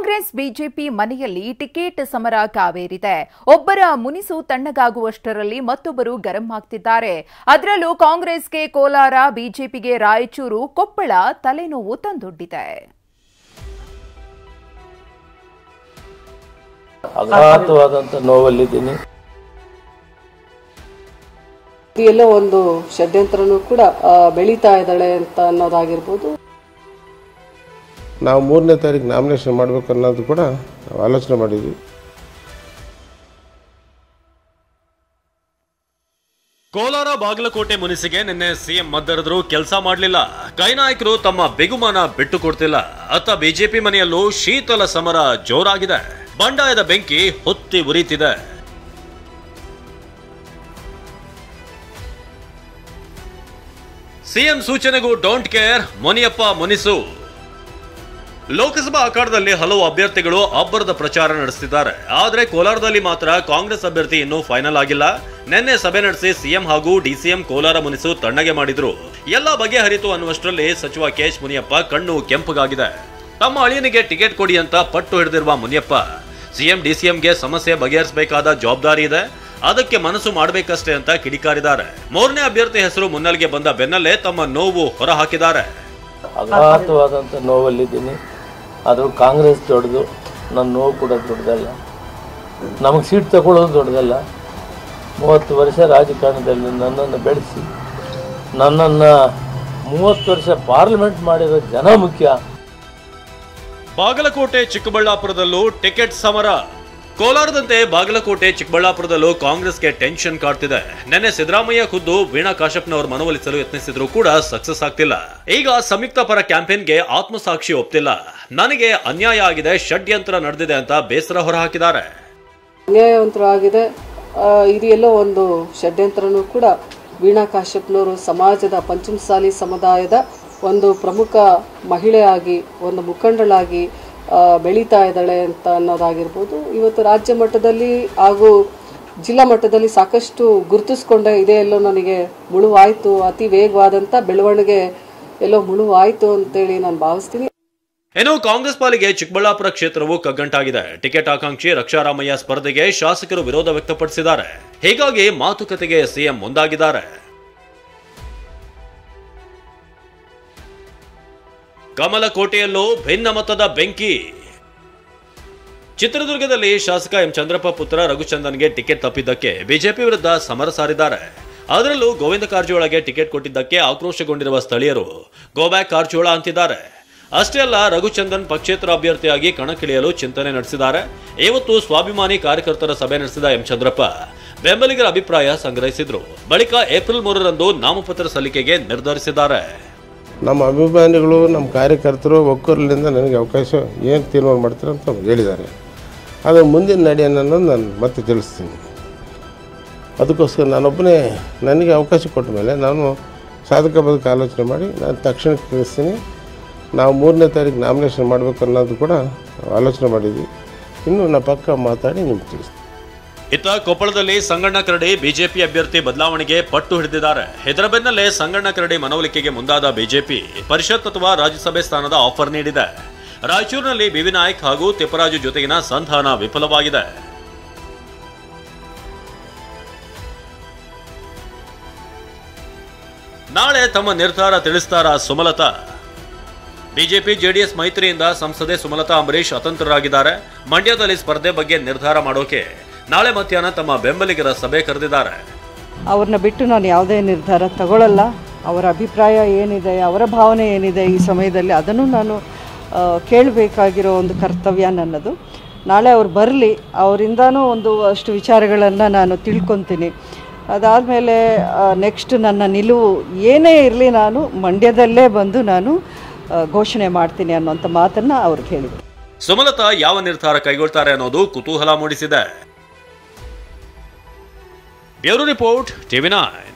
Congress BJP ಮನೆಯಲ್ಲಿ ticket ಸಮರ ಕಾವೇರಿದೆ. ಒಬ್ಬರ ಮುನಿಸು ತಣ್ಣಗಾಗುವಷ್ಟರಲ್ಲಿ ಮತ್ತೊಬ್ಬರು ಗರಂ ಆಗ್ತಿದ್ದಾರೆ. ಅದರಲ್ಲೂ ಕಾಂಗ್ರೆಸ್ಗೆ ಕೋಲಾರ, ಬಿಜೆಪಿಗೆ ರಾಯಚೂರು, ಕೊಪ್ಪಳ ತಲೆನೋವು ತಂದೊಡ್ಡಿದೆ. ಅಗಾಧವಾದಂತ ನೋವಲ್ಲಿದ್ದೀನಿ. ಎಲ್ಲೋ ಒಂದು ಷಡ್ಯಂತ್ರನೂ ಕೂಡ ಬೆಳೀತಾ ಇದ್ದಾಳೆ ಅಂತ ಅನ್ನೋದಾಗಿರ್ಬೋದು. ನಾವು 3ನೇ ತಾರೀಕು ನಾಮಿನೇಷನ್ ಮಾಡಬೇಕು ಅನ್ನೋದು ಕೂಡ ಆಲೋಚನೆ ಮಾಡಿದ್ವಿ. ಕೋಲಾರ ಬಾಗಲಕೋಟೆ ಮುನಿಸಿಗೆ ನಿನ್ನೆ ಸಿಎಂ ಮದ್ದರದ್ರು ಕೆಲಸ ಮಾಡಲಿಲ್ಲ. ಕೈನಾಯಕರು ತಮ್ಮ ಬಿಗುಮಾನ ಬಿಟ್ಟು ಕೊಡ್ತಿಲ್ಲ. ಅತ್ತ ಬಿಜೆಪಿ ಮನೆಯಲ್ಲೂ ಶೀತಲ ಸಮರ ಜೋರಾಗಿದೆ. ಬಂಡಾಯದ ಬೆಂಕಿ ಹೊತ್ತಿ ಉರಿತಿದೆ. ಸಿಎಂ ಸೂಚನೆಗೂ ಡೋಂಟ್ ಕೇರ್, ಮುನಿಯಪ್ಪ ಮುನಿಸು. ಲೋಕಸಭಾ ಅಖಾಡದಲ್ಲಿ ಹಲವು ಅಭ್ಯರ್ಥಿಗಳು ಅಬ್ಬರದ ಪ್ರಚಾರ ನಡೆಸುತ್ತಿದ್ದಾರೆ. ಆದರೆ ಕೋಲಾರದಲ್ಲಿ ಮಾತ್ರ ಕಾಂಗ್ರೆಸ್ ಅಭ್ಯರ್ಥಿ ಇನ್ನೂ ಫೈನಲ್ ಆಗಿಲ್ಲ. ನಿನ್ನೆ ಸಭೆ ನಡೆಸಿ ಸಿಎಂ ಹಾಗೂ ಡಿಸಿಎಂ ಕೋಲಾರ ಮುನಿಸು ತಣ್ಣಗೆ ಮಾಡಿದ್ರು. ಎಲ್ಲ ಬಗೆಹರಿತು ಅನ್ನುವಷ್ಟರಲ್ಲಿ ಸಚಿವ ಕೆಎಚ್ ಮುನಿಯಪ್ಪ ಕಣ್ಣು ಕೆಂಪಗಾಗಿದೆ. ತಮ್ಮ ಅಳಿಯನಿಗೆ ಟಿಕೆಟ್ ಕೊಡಿ ಅಂತ ಪಟ್ಟು ಹಿಡಿದಿರುವ ಮುನಿಯಪ್ಪ ಸಿಎಂ ಡಿಸಿಎಂಗೆ ಸಮಸ್ಯೆ ಬಗೆಹರಿಸಬೇಕಾದ ಜವಾಬ್ದಾರಿ ಇದೆ, ಅದಕ್ಕೆ ಮನಸ್ಸು ಮಾಡಬೇಕಷ್ಟೇ ಅಂತ ಕಿಡಿಕಾರಿದ್ದಾರೆ. 3ನೇ ಅಭ್ಯರ್ಥಿ ಹೆಸರು ಮುನ್ನೆಲೆಗೆ ಬಂದ ಬೆನ್ನಲ್ಲೇ ತಮ್ಮ ನೋವು ಹೊರಹಾಕಿದ್ದಾರೆ. ಅಗಾಧವಾದಂಥ ನೋವಲ್ಲಿದ್ದೀನಿ. ಆದರೂ ಕಾಂಗ್ರೆಸ್ ದೊಡ್ಡದು, ನನ್ನ ನೋವು ಕೂಡ ದೊಡ್ಡದಲ್ಲ. ನಮಗೆ ಸೀಟ್ ತಗೊಳ್ಳೋದು ದೊಡ್ಡದಲ್ಲ. 30 ವರ್ಷ ರಾಜಕಾರಣದಲ್ಲಿ ನನ್ನನ್ನು ಬೆಳೆಸಿ ನನ್ನನ್ನು 30 ವರ್ಷ ಪಾರ್ಲಿಮೆಂಟ್ ಮಾಡಿರೋ ಜನ ಮುಖ್ಯ. ಬಾಗಲಕೋಟೆ ಚಿಕ್ಕಬಳ್ಳಾಪುರದಲ್ಲೂ ಟಿಕೆಟ್ ಸಮರ. ಕೋಲಾರದಂತೆ ಬಾಗಲಕೋಟೆ ಚಿಕ್ಕಬಳ್ಳಾಪುರದಲ್ಲೂ ಕಾಂಗ್ರೆಸ್ಗೆ ಟೆನ್ಷನ್ ಕಾಡ್ತಿದೆ. ನಿನ್ನೆ ಸಿದ್ದರಾಮಯ್ಯ ಖುದ್ದು ವೀಣಾ ಕಾಶ್ಯಪ್ನವರು ಮನವೊಲಿಸಲು ಯತ್ನಿಸಿದ್ರು ಕೂಡ ಸಕ್ಸಸ್ ಆಗ್ತಿಲ್ಲ. ಈಗ ಸಂಯುಕ್ತ ಪರ ಕ್ಯಾಂಪೇನ್ಗೆ ಆತ್ಮಸಾಕ್ಷಿ ಒಪ್ತಿಲ್ಲ. ನನಗೆ ಅನ್ಯಾಯ ಆಗಿದೆ, ಷಡ್ಯಂತ್ರ ನಡೆದಿದೆ ಅಂತ ಬೇಸರ ಹೊರಹಾಕಿದ್ದಾರೆ. ಅನ್ಯಾಯವಂತರ ಆಗಿದೆ, ಇದು ಎಲ್ಲೋ ಒಂದು ಷಡ್ಯಂತ್ರನೂ ಕೂಡ ವೀಣಾ ಕಾಶ್ಯಪ್ನವರು ಸಮಾಜದ ಪಂಚಮಸಾಲಿ ಸಮುದಾಯದ ಒಂದು ಪ್ರಮುಖ ಮಹಿಳೆಯಾಗಿ, ಒಂದು ಮುಖಂಡಳಾಗಿ ಬೆಳೀತಾ ಇದ್ದಾಳೆ ಅಂತ ಅನ್ನೋದಾಗಿರ್ಬೋದು. ಇವತ್ತು ರಾಜ್ಯ ಮಟ್ಟದಲ್ಲಿ ಹಾಗೂ ಜಿಲ್ಲಾ ಮಟ್ಟದಲ್ಲಿ ಸಾಕಷ್ಟು ಗುರುತಿಸ್ಕೊಂಡೆ. ಇದೇ ಎಲ್ಲೋ ನನಗೆ ಮುಳುವಾಯಿತು, ಅತಿ ವೇಗವಾದಂಥ ಬೆಳವಣಿಗೆ ಎಲ್ಲೋ ಮುಳುವಾಯಿತು ಅಂತೇಳಿ ನಾನು ಭಾವಿಸ್ತೀನಿ. ಇನ್ನು ಕಾಂಗ್ರೆಸ್ ಪಾಲಿಗೆ ಚಿಕ್ಕಬಳ್ಳಾಪುರ ಕ್ಷೇತ್ರವು ಕಗ್ಗಂಟಾಗಿದೆ. ಟಿಕೆಟ್ ಆಕಾಂಕ್ಷಿ ರಕ್ಷಾರಾಮಯ್ಯ ಸ್ಪರ್ಧೆಗೆ ಶಾಸಕರು ವಿರೋಧ ವ್ಯಕ್ತಪಡಿಸಿದ್ದಾರೆ. ಹೀಗಾಗಿ ಮಾತುಕತೆಗೆ ಸಿಎಂ ಮುಂದಾಗಿದ್ದಾರೆ. ಕಮಲಕೋಟೆಯಲ್ಲೂ ಭಿನ್ನಮತದ ಬೆಂಕಿ. ಚಿತ್ರದುರ್ಗದಲ್ಲಿ ಶಾಸಕ ಎಂ ಚಂದ್ರಪ್ಪ ಪುತ್ರ ರಘುಚಂದನ್ಗೆ ಟಿಕೆಟ್ ತಪ್ಪಿದ್ದಕ್ಕೆ ಬಿಜೆಪಿ ವಿರುದ್ಧ ಸಮರ ಸಾರಿದ್ದಾರೆ. ಅದರಲ್ಲೂ ಗೋವಿಂದ ಕಾರಜೋಳಗೆ ಟಿಕೆಟ್ ಕೊಟ್ಟಿದ್ದಕ್ಕೆ ಆಕ್ರೋಶಗೊಂಡಿರುವ ಸ್ಥಳೀಯರು ಗೋ ಬ್ಯಾಕ್ ಕಾರಜೋಳ ಅಂತಿದ್ದಾರೆ. ಅಷ್ಟೇ ಅಲ್ಲ, ರಘುಚಂದನ್ ಪಕ್ಷೇತರ ಅಭ್ಯರ್ಥಿಯಾಗಿ ಕಣಕ್ಕಿಳಿಯಲು ಚಿಂತನೆ ನಡೆಸಿದ್ದಾರೆ. ಇವತ್ತು ಸ್ವಾಭಿಮಾನಿ ಕಾರ್ಯಕರ್ತರ ಸಭೆ ನಡೆಸಿದ ಎಂ ಚಂದ್ರಪ್ಪ ಬೆಂಬಲಿಗರ ಅಭಿಪ್ರಾಯ ಸಂಗ್ರಹಿಸಿದ್ರು. ಬಳಿಕ ಏಪ್ರಿಲ್ 3ರಂದು ನಾಮಪತ್ರ ಸಲ್ಲಿಕೆಗೆ ನಿರ್ಧರಿಸಿದ್ದಾರೆ. ನಮ್ಮ ಅಭಿಮಾನಿಗಳು, ನಮ್ಮ ಕಾರ್ಯಕರ್ತರು ಒಕ್ಕೂರಲಿಂದ ನನಗೆ ಅವಕಾಶ ಏನು ತೀರ್ಮಾನ ಮಾಡ್ತಾರೆ ಅಂತ ಹೇಳಿದ್ದಾರೆ. ಅದು ಮುಂದಿನ ನಡೆಯನ್ನು ನಾನು ಮತ್ತೆ ತಿಳಿಸ್ತೀನಿ. ಅದಕ್ಕೋಸ್ಕರ ನಾನೊಬ್ಬನೇ ನನಗೆ ಅವಕಾಶ ಕೊಟ್ಟ ಮೇಲೆ ನಾನು ಸಾಧಕ ಬದುಕು ಆಲೋಚನೆ ಮಾಡಿ ನಾನು ತಕ್ಷಣಕ್ಕೆ ತಿಳಿಸ್ತೀನಿ. ನಾವು 3ನೇ ತಾರೀಕು ನಾಮಿನೇಷನ್ ಮಾಡಬೇಕು ಅನ್ನೋದು ಕೂಡ ಆಲೋಚನೆ ಮಾಡಿದ್ವಿ. ಇನ್ನು ನಾನು ಪಕ್ಕ ಮಾತಾಡಿ ನಿಮ್ಗೆ ತಿಳಿಸ್ತೀನಿ. ಇತ್ತ ಕೊಪ್ಪಳದಲ್ಲಿ ಸಂಗಣ್ಣ ಕರಡಿ ಬಿಜೆಪಿ ಅಭ್ಯರ್ಥಿ ಬದಲಾವಣೆಗೆ ಪಟ್ಟು ಹಿಡಿದಿದ್ದಾರೆ. ಇದರ ಬೆನ್ನಲ್ಲೇ ಸಂಗಣ್ಣ ಕರಡಿ ಮನವೊಲಿಕೆಗೆ ಮುಂದಾದ ಬಿಜೆಪಿ ಪರಿಷತ್ ಅಥವಾ ರಾಜ್ಯಸಭೆ ಸ್ಥಾನದ ಆಫರ್ ನೀಡಿದೆ. ರಾಯಚೂರಿನಲ್ಲಿ ಬಿವಿ ನಾಯಕ್ ಹಾಗೂ ತಿಪ್ಪರಾಜು ಜೊತೆಗಿನ ಸಂಧಾನ ವಿಫಲವಾಗಿದೆ. ನಾಳೆ ತಮ್ಮ ನಿರ್ಧಾರ ತಿಳಿಸ್ತಾರ ಸುಮಲತಾ? ಬಿಜೆಪಿ ಜೆಡಿಎಸ್ ಮೈತ್ರಿಯಿಂದ ಸಂಸದೆ ಸುಮಲತಾ ಅಂಬರೀಶ್ ಅತಂತ್ರರಾಗಿದ್ದಾರೆ. ಮಂಡ್ಯದಲ್ಲಿ ಸ್ಪರ್ಧೆ ಬಗ್ಗೆ ನಿರ್ಧಾರ ಮಾಡೋಕೆ ನಾಳೆ ಮಧ್ಯಾಹ್ನ ತಮ್ಮ ಬೆಂಬಲಿಗರ ಸಭೆ ಕರೆದಿದ್ದಾರೆ. ಅವ್ರನ್ನ ಬಿಟ್ಟು ನಾನು ಯಾವುದೇ ನಿರ್ಧಾರ ತಗೊಳ್ಳಲ್ಲ. ಅವರ ಅಭಿಪ್ರಾಯ ಏನಿದೆ, ಅವರ ಭಾವನೆ ಏನಿದೆ ಈ ಸಮಯದಲ್ಲಿ, ಅದನ್ನು ನಾನು ಕೇಳಬೇಕಾಗಿರೋ ಒಂದು ಕರ್ತವ್ಯ ನನ್ನದು. ನಾಳೆ ಅವ್ರು ಬರಲಿ, ಅವರಿಂದನೂ ಅಷ್ಟು ವಿಚಾರಗಳನ್ನು ನಾನು ತಿಳ್ಕೊತೀನಿ. ಅದಾದಮೇಲೆ ನೆಕ್ಸ್ಟ್ ನನ್ನ ನಿಲುವು ಏನೇ ಇರಲಿ, ನಾನು ಮಂಡ್ಯದಲ್ಲೇ ಬಂದು ನಾನು ಘೋಷಣೆ ಮಾಡ್ತೀನಿ ಅನ್ನೋಂಥ ಮಾತನ್ನು ಅವ್ರಿಗೆ ಹೇಳಿದೆ. ಸುಮಲತಾ ಯಾವ ನಿರ್ಧಾರ ಕೈಗೊಳ್ತಾರೆ ಅನ್ನೋದು ಕುತೂಹಲ ಮೂಡಿಸಿದೆ. Bureau report, TV9.